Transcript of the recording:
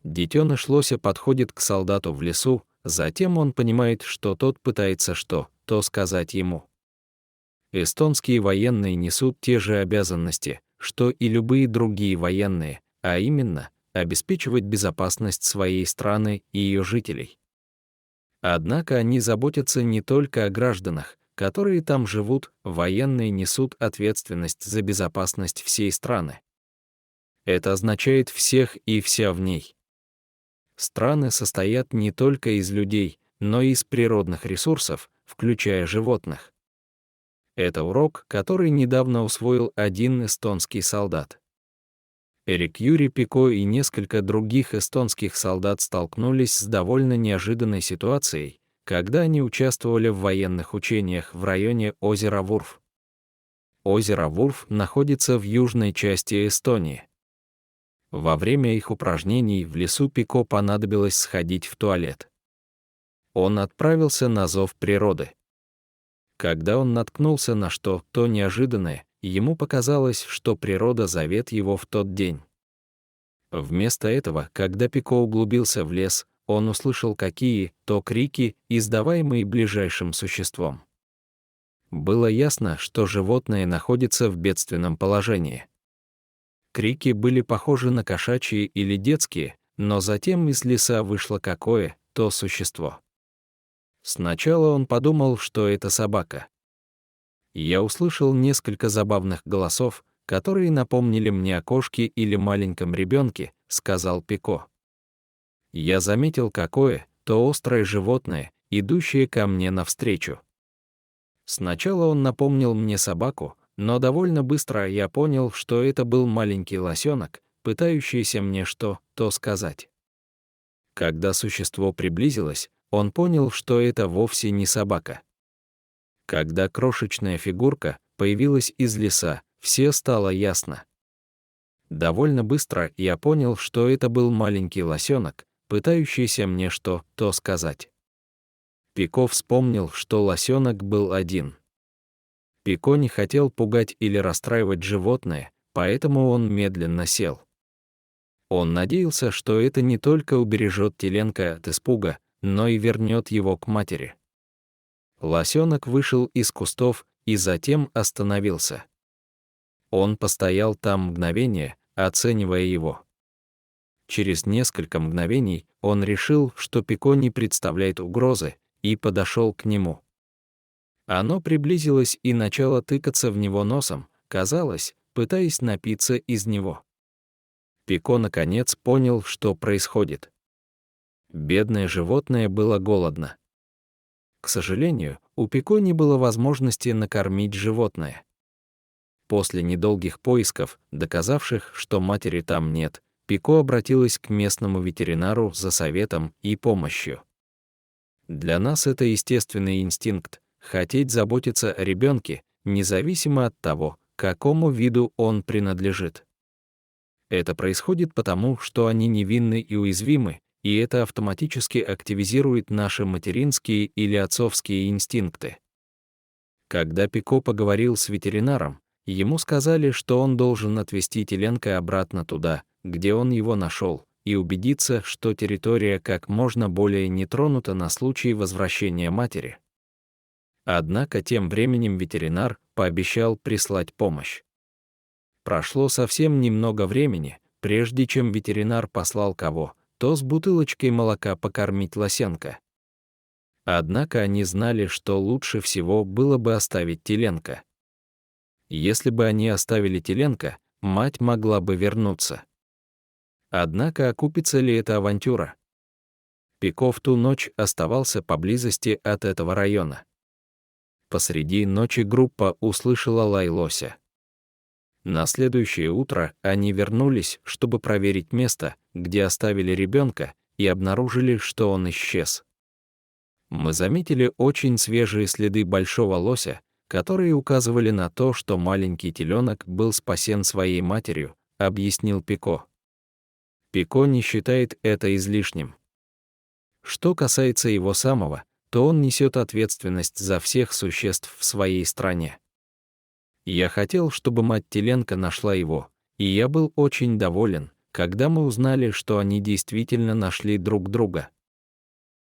Детеныш лося подходит к солдату в лесу, затем он понимает, что тот пытается что-то сказать ему. Эстонские военные несут те же обязанности, что и любые другие военные, а именно, обеспечивать безопасность своей страны и ее жителей. Однако они заботятся не только о гражданах, которые там живут, военные несут ответственность за безопасность всей страны. Это означает всех и вся в ней. Страны состоят не только из людей, но и из природных ресурсов, включая животных. Это урок, который недавно усвоил один эстонский солдат. Эрик Юрий Пико и несколько других эстонских солдат столкнулись с довольно неожиданной ситуацией, когда они участвовали в военных учениях в районе озера Вурф. Озеро Вурф находится в южной части Эстонии. Во время их упражнений в лесу Пико понадобилось сходить в туалет. Он отправился на зов природы. Когда он наткнулся на что-то неожиданное, ему показалось, что природа зовет его в тот день. Вместо этого, когда Пико углубился в лес, он услышал какие-то крики, издаваемые ближайшим существом. Было ясно, что животное находится в бедственном положении. Крики были похожи на кошачьи или детские, но затем из леса вышло какое-то существо. Сначала он подумал, что это собака. Я услышал несколько забавных голосов, которые напомнили мне о кошке или маленьком ребенке, сказал Пико. Я заметил какое-то острое животное, идущее ко мне навстречу. Сначала он напомнил мне собаку, но довольно быстро я понял, что это был маленький лосенок, пытающийся мне что-то сказать. Когда существо приблизилось, он понял, что это вовсе не собака. Когда крошечная фигурка появилась из леса, все стало ясно. Довольно быстро я понял, что это был маленький лосенок, пытающийся мне что-то сказать. Пико вспомнил, что лосенок был один. Пико не хотел пугать или расстраивать животное, поэтому он медленно сел. Он надеялся, что это не только убережет теленка от испуга, но и вернет его к матери. Лосенок вышел из кустов и затем остановился. Он постоял там мгновение, оценивая его. Через несколько мгновений он решил, что Пико не представляет угрозы, и подошел к нему. Оно приблизилось и начало тыкаться в него носом, казалось, пытаясь напиться из него. Пико наконец понял, что происходит. Бедное животное было голодно. К сожалению, у Пико не было возможности накормить животное. После недолгих поисков, доказавших, что матери там нет, Пико обратилась к местному ветеринару за советом и помощью. Для нас это естественный инстинкт — хотеть заботиться о ребенке, независимо от того, какому виду он принадлежит. Это происходит потому, что они невинны и уязвимы, и это автоматически активизирует наши материнские или отцовские инстинкты. Когда Пико поговорил с ветеринаром, ему сказали, что он должен отвезти теленка обратно туда, где он его нашел, и убедиться, что территория как можно более не тронута на случай возвращения матери. Однако тем временем ветеринар пообещал прислать помощь. Прошло совсем немного времени, прежде чем ветеринар послал кого-то с бутылочкой молока покормить лосенка. Однако они знали, что лучше всего было бы оставить теленка. Если бы они оставили теленка, мать могла бы вернуться. Однако окупится ли эта авантюра? Пико в ту ночь оставался поблизости от этого района. Посреди ночи группа услышала лай лося. На следующее утро они вернулись, чтобы проверить место, где оставили ребенка, и обнаружили, что он исчез. Мы заметили очень свежие следы большого лося, которые указывали на то, что маленький теленок был спасен своей матерью, объяснил Пико. Пико не считает это излишним. Что касается его самого, то он несет ответственность за всех существ в своей стране. Я хотел, чтобы мать теленка нашла его, и я был очень доволен, Когда мы узнали, что они действительно нашли друг друга,